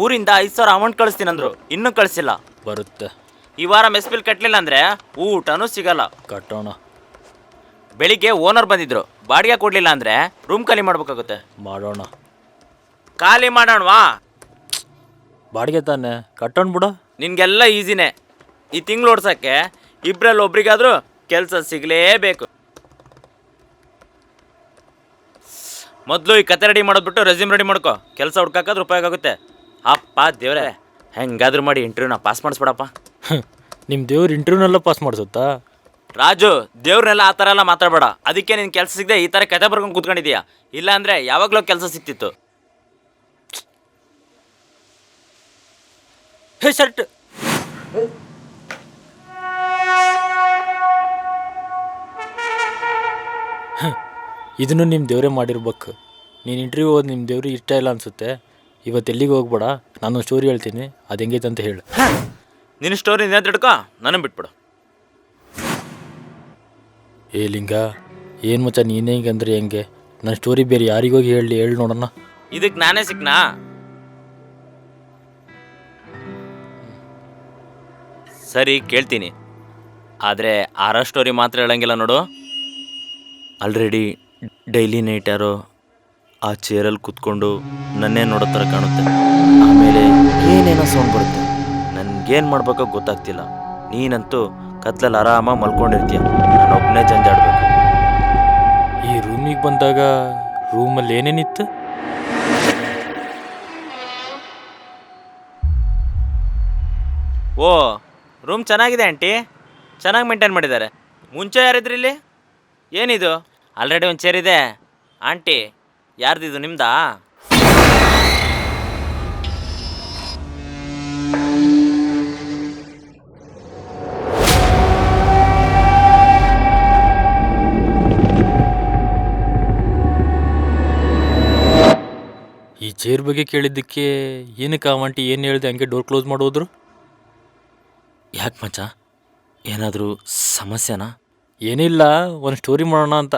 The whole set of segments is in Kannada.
ಊರಿಂದ 5,000 ಅಮೌಂಟ್ ಕಳಿಸ್ತೀನಂದ್ರು, ಇನ್ನೂ ಕಳಿಸಿಲ್ಲ. ಬರುತ್ತೆ. ಈ ವಾರ ಮೆಸ್ ಬಿಲ್ ಕಟ್ಟಲಿಲ್ಲ ಅಂದರೆ ಊಟನೂ ಸಿಗಲ್ಲ. ಕಟ್ಟೋಣ. ಬೆಳಿಗ್ಗೆ ಓನರ್ ಬಂದಿದ್ರು, ಬಾಡಿಗೆ ಕೊಡಲಿಲ್ಲ ಅಂದರೆ ರೂಮ್ ಖಾಲಿ ಮಾಡ್ಬೇಕಾಗುತ್ತೆ. ಮಾಡೋಣ. ಖಾಲಿ ಮಾಡೋಣವಾ? ಬಾಡಿಗೆ ತಾನೆ, ಕಟ್ಟೋಣ ಬಿಡು. ನಿನಗೆಲ್ಲ ಈಸಿನೇ. ಈ ತಿಂಗಳು ಓಡ್ಸೋಕ್ಕೆ ಇಬ್ಬರಲ್ಲಿ ಒಬ್ರಿಗಾದರೂ ಕೆಲಸ ಸಿಗಲೇಬೇಕು. ಮೊದಲು ಈ ಕತೆ ರೆಡಿ ಮಾಡೋದ್ಬಿಟ್ಟು ರೆಸ್ಯೂಮ್ ರೆಡಿ ಮಾಡ್ಕೊ. ಕೆಲಸ ಹುಡ್ಕಾಕಾದ್ರೆ ಉಪಯೋಗ ಆಗುತ್ತೆ. ಅಪ್ಪ ದೇವ್ರೆ, ಹೆಂಗಾದ್ರೂ ಮಾಡಿ ಇಂಟರ್ವ್ಯೂನ ಪಾಸ್ ಮಾಡಿಸ್ಬಿಡಪ್ಪ. ನಿಮ್ಮ ದೇವ್ರು ಇಂಟರ್ವ್ಯೂನೆಲ್ಲ ಪಾಸ್ ಮಾಡಿಸುತ್ತಾ? ರಾಜು, ದೇವ್ರನ್ನೆಲ್ಲ ಆ ಥರ ಎಲ್ಲ ಮಾತಾಡಬೇಡ. ಅದಕ್ಕೆ ನಿನ್ನ ಕೆಲಸ ಸಿಗದೆ ಈ ಥರ ಕತೆ ಬರ್ಕೊಂಡು ಕೂತ್ಕೊಂಡಿದೀಯಾ. ಇಲ್ಲ ಅಂದರೆ ಯಾವಾಗಲೂ ಕೆಲಸ ಸಿಕ್ತಿತ್ತು. ಹೇ ಶರ್ಟ್, ಇದನ್ನು ನಿಮ್ಮ ದೇವರೇ ಮಾಡಿರ್ಬೇಕು. ನೀನು ಇಂಟರ್ವ್ಯೂ ಹೋದ್ ನಿಮ್ಮ ದೇವ್ರಿಗೆ ಇಷ್ಟ ಇಲ್ಲ ಅನಿಸುತ್ತೆ. ಇವತ್ತು ಎಲ್ಲಿಗೆ ಹೋಗ್ಬೇಡ, ನಾನು ಸ್ಟೋರಿ ಹೇಳ್ತೀನಿ, ಅದು ಹೆಂಗೈತೆ ಅಂತ ಹೇಳು. ನಿನ್ನ ಸ್ಟೋರಿ ನೀನು ತಿಳ್ಕೊ, ನನಗೆ ಬಿಟ್ಬಿಡು. ಏ ಲಿಂಗ, ಏನು ಮಚ್ಚ ನೀನು ಹೆಂಗೆ ಅಂದರೆ ಹೆಂಗೆ? ನನ್ನ ಸ್ಟೋರಿ ಬೇರೆ ಯಾರಿಗೋಗಿ ಹೇಳಿ ನೋಡೋಣ. ಇದಕ್ಕೆ ನಾನೇ ಸಿಕ್ನಾ? ಸರಿ ಕೇಳ್ತೀನಿ, ಆದರೆ ಆರ ಸ್ಟೋರಿ ಮಾತ್ರ ಹೇಳಂಗಿಲ್ಲ ನೋಡು. ಆಲ್ರೆಡಿ ಡೈಲಿ ನೈಟ್ ಯಾರೋ ಆ ಚೇರಲ್ಲಿ ಕೂತ್ಕೊಂಡು ನನ್ನೇ ನೋಡೋ ಥರ ಕಾಣುತ್ತೆ. ಆಮೇಲೆ ಏನೇನೋ ಸೌಂಡ್ ಬರುತ್ತೆ, ನನಗೇನು ಮಾಡ್ಬೇಕೋ ಗೊತ್ತಾಗ್ತಿಲ್ಲ. ನೀನಂತೂ ಕತ್ಲಲ್ಲಿ ಆರಾಮಾಗಿ ಮಲ್ಕೊಂಡಿರ್ತೀಯ, ನಾನೊಬ್ಬನೇ ಜಂಜಾಡಬೇಕು. ಈ ರೂಮಿಗೆ ಬಂದಾಗ ರೂಮಲ್ಲಿ ಏನೇನಿತ್ತು? ಓ, ರೂಮ್ ಚೆನ್ನಾಗಿದೆ ಆಂಟಿ, ಚೆನ್ನಾಗಿ ಮೇಂಟೈನ್ ಮಾಡಿದ್ದಾರೆ. ಮುಂಚೆ ಯಾರಿದ್ರಿ ಇಲ್ಲಿ? ಏನಿದು? ಆಲ್ರೆಡಿ ಒಂದು ಚೇರ್ ಇದೆ. ಆಂಟಿ, ಯಾರ್ದಿದು, ನಿಮ್ದಾ? ಈ ಚೇರ್ ಬಗ್ಗೆ ಕೇಳಿದ್ದಕ್ಕೆ ಏನಕ್ಕೆ ಆಂಟಿ ಏನು ಹೇಳಿದೆ ಹಂಗೆ ಡೋರ್ ಕ್ಲೋಸ್ ಮಾಡೋದ್ರು? ಯಾಕೆ ಮಚ್ಚ, ಏನಾದರೂ ಸಮಸ್ಯೆನಾ? ಏನಿಲ್ಲ, ಒಂದು ಸ್ಟೋರಿ ಮಾಡೋಣ ಅಂತ.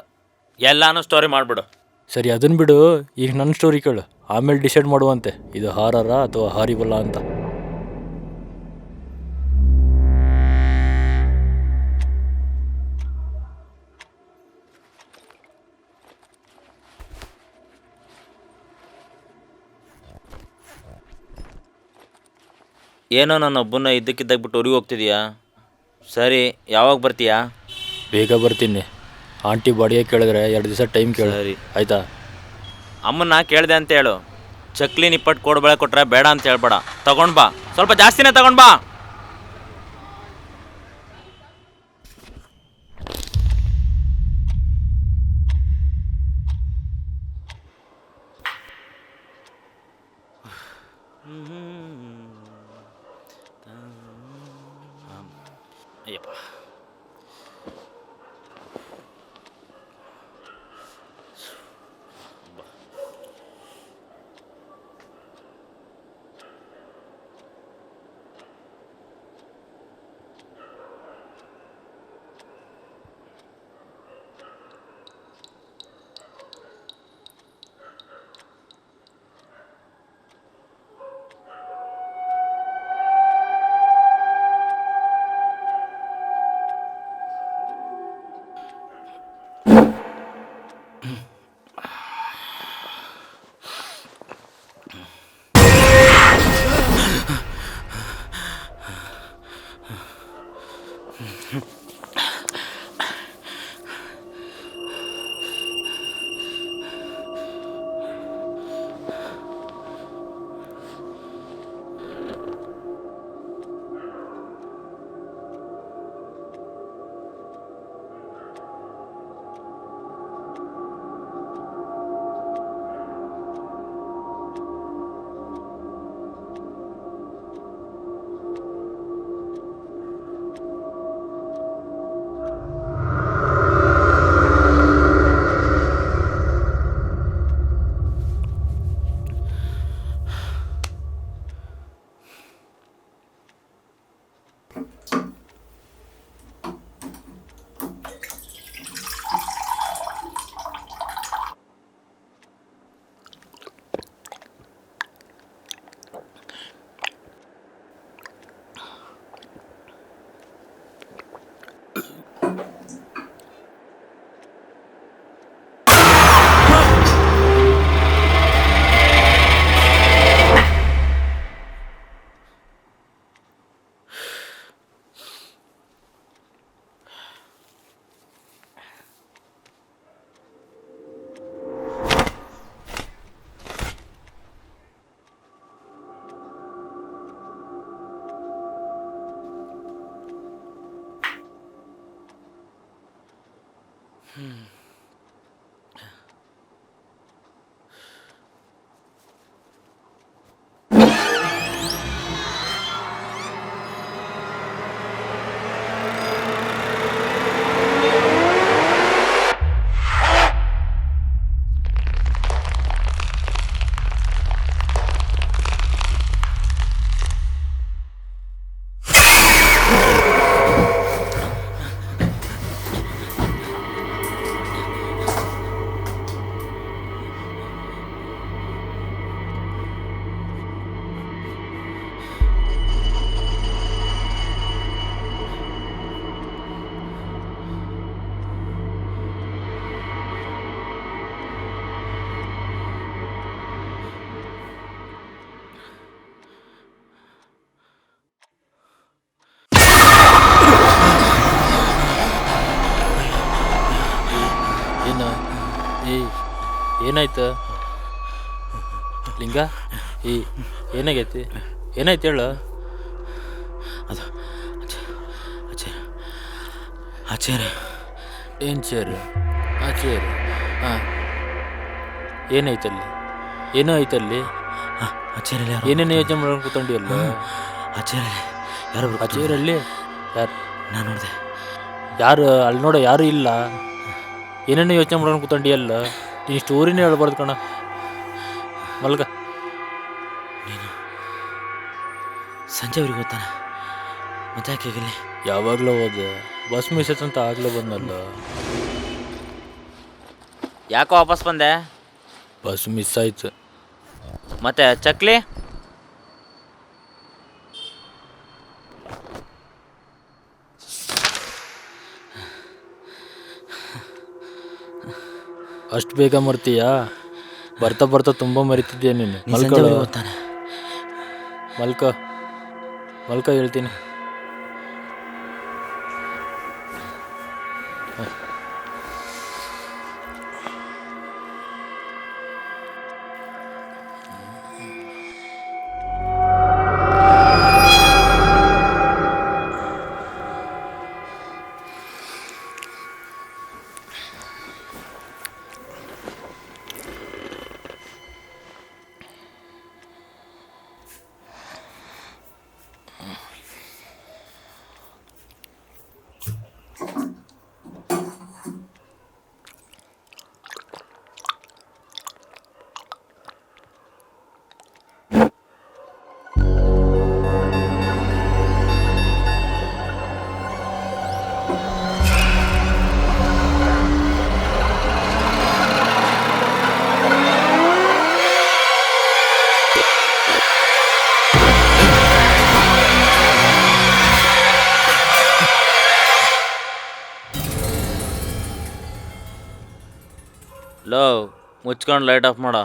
ಎಲ್ಲಾನು ಸ್ಟೋರಿ ಮಾಡಿಬಿಡು. ಸರಿ, ಅದನ್ನು ಬಿಡು. ಈಗ ನನ್ನ ಸ್ಟೋರಿ ಕೇಳು, ಆಮೇಲೆ ಡಿಸೈಡ್ ಮಾಡುವಂತೆ ಇದು ಹಾರರ ಅಥವಾ ಹಾರಿಬಲ್ಲ ಅಂತ. ಏನೋ ನನ್ನ ಒಬ್ಬನ ಇದ್ದಕ್ಕಿದ್ದಾಗ ಬಿಟ್ಟು ಊರಿಗೆ ಹೋಗ್ತಿದ್ಯಾ? ಸರಿ, ಯಾವಾಗ ಬರ್ತೀಯಾ? ಬೇಗ ಬರ್ತೀನಿ. ಆಂಟಿ ಬಾಡಿಗೆ ಕೇಳಿದ್ರೆ 2 ದಿವಸ ಟೈಮ್ ಕೇಳು. ಸರಿ ಆಯಿತಾ? ಅಮ್ಮನ್ನ ಕೇಳಿದೆ ಅಂತ ಹೇಳು. ಚಕ್ಲಿ ನಿಪ್ಪಟ್ಟು ಕೋಡ್ಬಳೆ ಕೊಟ್ರೆ ಬೇಡ ಅಂತ ಹೇಳ್ಬೇಡ. ತಗೊಂಡ್ ಬಾ, ಸ್ವಲ್ಪ ಜಾಸ್ತಿನೇ ತಗೊಂಡ್ ಬಾ. ಅಯ್ಯಪ್ಪ, ಏನ ಏಯ್ ಏನಾಯ್ತು ಲಿಂಗ? ಏನಾಗೈತಿ? ಏನಾಯ್ತು ಹೇಳು. ಅದು ಆ ಚೇರ್ ಏನು ಚೇರು? ಆ ಚೇರು ಹಾಂ, ಏನಾಯ್ತಲ್ಲಿ? ಏನೋ ಐತಲ್ಲಿ? ಆ ಚೇರಲ್ಲಿ ಯಾರು ಏನೇನು ಯೋಚನೆ ಮಾಡ್ಕೊಂಡು ಕೂತ್ಕೊಂಡಿಯಲ್ಲ? ಆ ಚೇರಲ್ಲಿ ಯಾರು ಆ ಚೇರಲ್ಲಿ ಯಾರು? ನಾನು ನೋಡಿದೆ. ಯಾರು ಅಲ್ಲಿ ನೋಡೋ? ಯಾರು ಇಲ್ಲ. ಏನೇನೋ ಯೋಚನೆ ಮಾಡ್ಕೊಂಡು ಕೂತ್ಕೊಂಡಿಯಲ್ಲ? ನೀನು ಸ್ಟೋರಿನೇ ಹೇಳ್ಬಾರ್ದು ಕಣ. ಮಲ್ಗ. ನೀನು ಸಂಜೆ ಅವ್ರಿಗೆ ಹೋಗ್ತಾನೆ ಮತ್ತೆ ಯಾಕೆ ಇಲ್ಲಿ? ಯಾವಾಗಲೂ ಹೋದೆ, ಬಸ್ ಮಿಸ್ ಅಂತ ಆಗಲೇ ಬಂದಲ್ಲ. ಯಾಕೋ ವಾಪಸ್ ಬಂದೆ? ಬಸ್ ಮಿಸ್ ಆಯ್ತು. ಮತ್ತೆ ಚಕ್ಲಿ? ಅಷ್ಟು ಬೇಗ ಮರ್ತೀಯಾ? ಬರ್ತಾ ಬರ್ತಾ ತುಂಬ ಮರಿತಿದ್ಯಾ ನೀನು. ಸಂಜೆ ಅವ್ರಿಗೆ ಹೋಗ್ತಾನೆ. ಮಲ್ಕ ಹೇಳ್ತೀನಿ. ಲೋ, ಮುಚ್ಕೊಂಡು ಲೈಟ್ ಆಫ್ ಮಾಡ.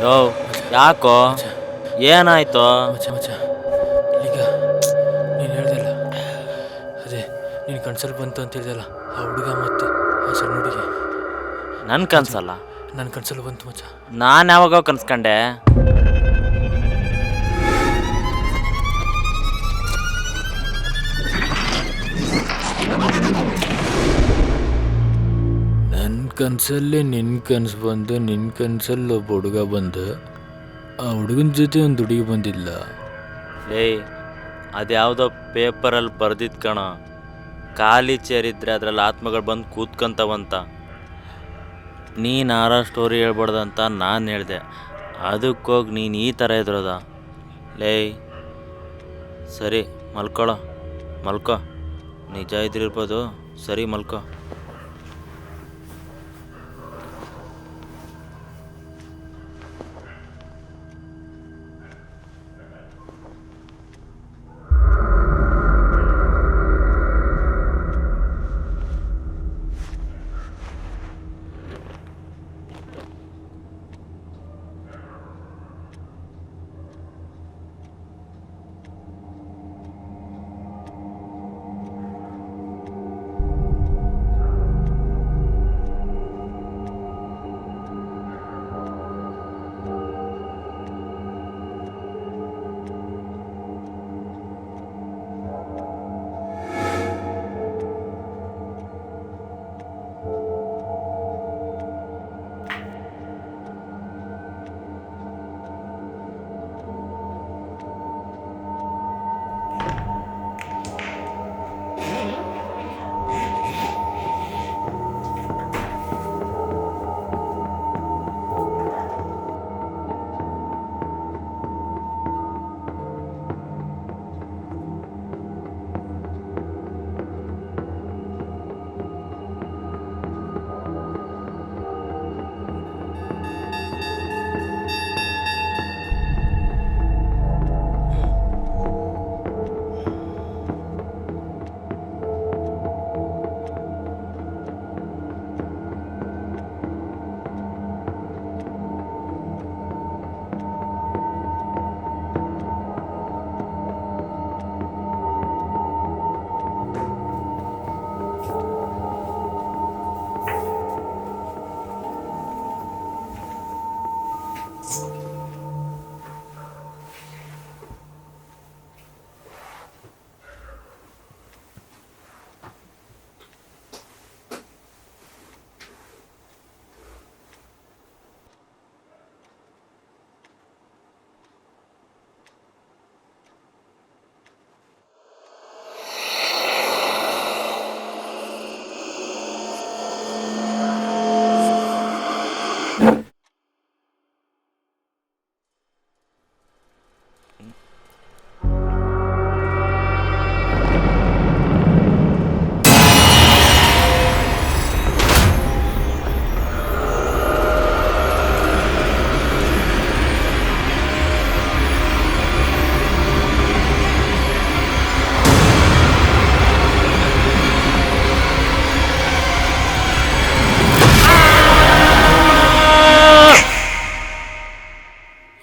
ಯೋ ಯಾಕೋ ಏನಾಯ್ತು? ಮಚ್ಚ ಮಚ್ಚ ಈಗ ನೀನು ಹೇಳ್ದಲ್ಲ, ಅದೇ ನೀನು ಕನ್ಸಲ್ಲಿ ಬಂತು ಅಂತ ಹೇಳ್ದಲ್ಲ, ಆ ಹುಡುಗ ಮತ್ತು ಆ ಸಣ್ಣ ಹುಡುಗಿ ನನ್ನ ಕನ್ಸಲ್ಲ. ನನ್ನ ಕನ್ಸಲ್ಲಿ ಬಂತು ಮಚ್ಚ. ನಾನು ಯಾವಾಗ ಕನ್ಸ್ಕೊಂಡೆ? ನನ್ನ ಕನಸಲ್ಲಿ ನಿನ್ನ ಕನಸು ಬಂದು, ನಿನ್ನ ಕನಸಲ್ಲಿ ಒಬ್ಬ ಹುಡುಗ ಬಂದು, ಆ ಹುಡುಗನ ಜೊತೆ ಒಂದು ಹುಡುಗಿ ಬಂದಿಲ್ಲ. ಏಯ್ ಅದ್ಯಾವುದೋ ಪೇಪರಲ್ಲಿ ಬರ್ದಿದ್ದು ಕಣ, ಖಾಲಿ ಚೇರ್ ಇದ್ರೆ ಅದ್ರಲ್ಲಿ ಆತ್ಮಗಳು ಬಂದು ಕೂತ್ಕೊಂತವಂತ. ನೀನು ಆರ ಸ್ಟೋರಿ ಹೇಳ್ಬಾರ್ದಂತ ನಾನು ಹೇಳಿದೆ, ಅದಕ್ಕೋಗಿ ನೀನು ಈ ಥರ ಇದ್ರದ? ಲೇಯ್ ಸರಿ ಮಲ್ಕೋ, ನಿಜ ಇದ್ರಿರ್ಬೋದು, ಸರಿ ಮಲ್ಕೋ.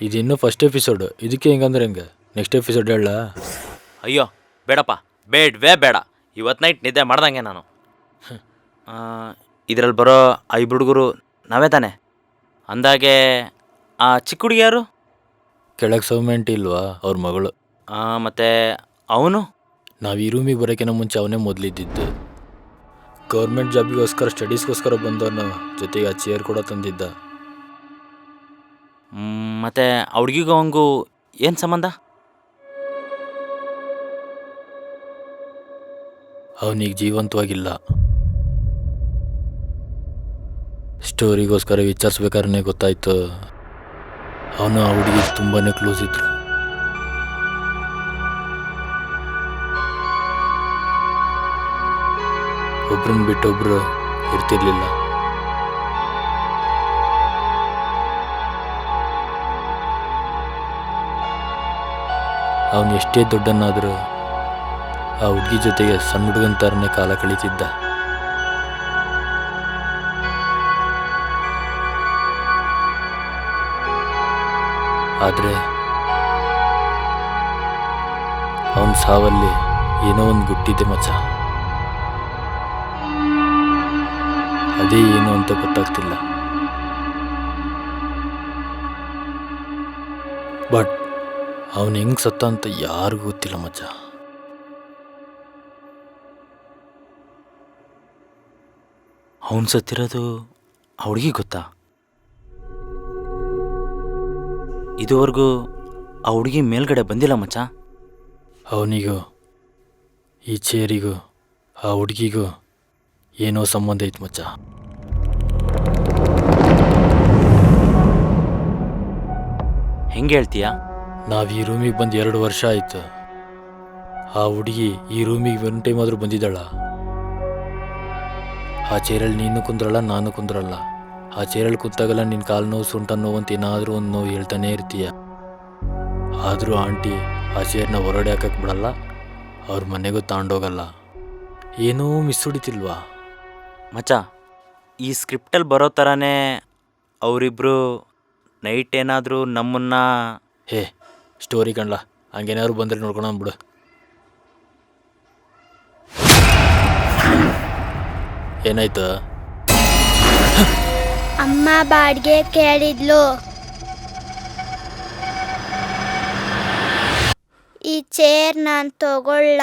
ಇದಿನ್ನೂ ಫಸ್ಟ್ ಎಪಿಸೋಡು, ಇದಕ್ಕೆ ಹೆಂಗಂದ್ರೆ ಹೆಂಗೆ? ನೆಕ್ಸ್ಟ್ ಎಪಿಸೋಡ್ ಹೇಳ? ಅಯ್ಯೋ ಬೇಡಪ್ಪ, ಬೇಡ. ಇವತ್ತು ನೈಟ್ ನಿದ್ದೆ ಮಾಡ್ದಂಗೆ ನಾನು. ಇದರಲ್ಲಿ ಬರೋ ಆ ಇಬ್ಬರು ಹುಡುಗರು ನಾವೇ ತಾನೆ? ಅಂದಾಗೆ ಆ ಚಿಕ್ಕ ಹುಡುಗಿ ಯಾರು? ಕೆಳಗೆ ಸೌಮೆಂಟ್ ಇಲ್ವಾ, ಅವ್ರ ಮಗಳು. ಮತ್ತು ಅವನು? ನಾವು ಈ ರೂಮಿಗೆ ಬರೋಕ್ಕಿಂತ ಮುಂಚೆ ಅವನೇ ಮೊದಲಿದ್ದಿದ್ದು. ಗೌರ್ಮೆಂಟ್ ಜಾಬಿಗೋಸ್ಕರ, ಸ್ಟಡೀಸ್ಗೋಸ್ಕರ ಬಂದವನು, ಜೊತೆಗೆ ಆ ಚೇರ್ ಕೂಡ ತಂದಿದ್ದ. ಮತ್ತು ಆ ಹುಡುಗಿಗೂ ಅವಂಗೂ ಏನು ಸಂಬಂಧ? ಅವನೀಗ ಜೀವಂತವಾಗಿಲ್ಲ. ಸ್ಟೋರಿಗೋಸ್ಕರ ವಿಚಾರಿಸ್ಬೇಕಾದ್ರೆ ಗೊತ್ತಾಯ್ತು, ಅವನು ಆ ಹುಡುಗಿ ತುಂಬಾ ಕ್ಲೋಸ್ ಇದ್ರು. ಒಬ್ರನ್ನ ಬಿಟ್ಟೊಬ್ರು ಇರ್ತಿರ್ಲಿಲ್ಲ. ಅವನು ಎಷ್ಟೇ ದೊಡ್ಡನಾದರೂ ಆ ಹುಡುಗಿ ಜೊತೆಗೆ ಸಣ್ಣ ಹುಡುಗನ ಥರನೇ ಕಾಲ ಕಳೀತಿದ್ದ. ಆದರೆ ಅವನ ಸಾವಲ್ಲಿ ಏನೋ ಒಂದು ಗುಟ್ಟಿದೆ ಮಚ್ಚ. ಅದೇ ಏನು ಅಂತ ಗೊತ್ತಾಗ್ತಿಲ್ಲ. ಬಟ್ ಅವನು ಹೆಂಗೆ ಸತ್ತ ಅಂತ ಯಾರಿಗೂ ಗೊತ್ತಿಲ್ಲ ಮಚ್ಚ. ಅವನು ಸತ್ತಿರೋದು ಆ ಹುಡುಗಿ ಗೊತ್ತಾ? ಇದುವರೆಗೂ ಆ ಹುಡುಗಿ ಮೇಲ್ಗಡೆ ಬಂದಿಲ್ಲ ಮಚ್ಚ. ಅವನಿಗೂ ಈ ಚೇರಿಗೂ ಆ ಹುಡುಗಿಗೂ ಏನೋ ಸಂಬಂಧ ಐತೆ ಮಚ್ಚ. ಹೆಂಗೆ ಹೇಳ್ತೀಯಾ? ನಾವು ಈ ರೂಮಿಗೆ ಬಂದು 2 ವರ್ಷ ಆಯ್ತು. ಆ ಹುಡುಗಿ ಈ ರೂಮಿಗೆ ಒಂದು ಟೈಮ್ ಆದರೂ ಬಂದಿದ್ದಾಳ? ಆ ಚೇರಲ್ಲಿ ನೀನು ಕುಂದ್ರಲ್ಲ, ನಾನು ಕುಂದ್ರಲ್ಲ. ಆ ಚೇರಲ್ಲಿ ಕುಂತಾಗಲ್ಲ ನಿನ್ನ ಕಾಲು ನೋವು, ಸೊಂಟ ನೋವು ಅಂತ ಏನಾದರೂ ಒಂದು ನೋವು ಹೇಳ್ತಾನೆ ಇರ್ತೀಯ. ಆದರೂ ಆಂಟಿ ಆ ಚೇರ್ನ ಹೊರಗಡೆ ಹಾಕಕ್ಕೆ ಬಿಡಲ್ಲ, ಅವ್ರ ಮನೆಗೂ ತಗೊಂಡೋಗಲ್ಲ. ಏನೂ ಮಿಸ್ ಹೊಡಿತಿಲ್ವಾ ಮಚ್ಚ, ಈ ಸ್ಕ್ರಿಪ್ಟಲ್ಲಿ ಬರೋ ಥರನೇ ಅವರಿಬ್ಬರು ನೈಟ್ ಏನಾದರೂ ನಮ್ಮನ್ನ ಹೇ ಸ್ಟೋರಿ ಕಣ್ಲ, ಹಂಗೇನಾದ್ರು ಬಂದರೆ ನೋಡ್ಕೊಳ ಬಿಡು. ಏನಾಯ್ತು? ಅಮ್ಮ ಬಾಡಿಗೆ ಕೇಳಿದ್ಲು. ಈ ಚೇರ್ ನಾನು ತಗೊಳ್ಳ?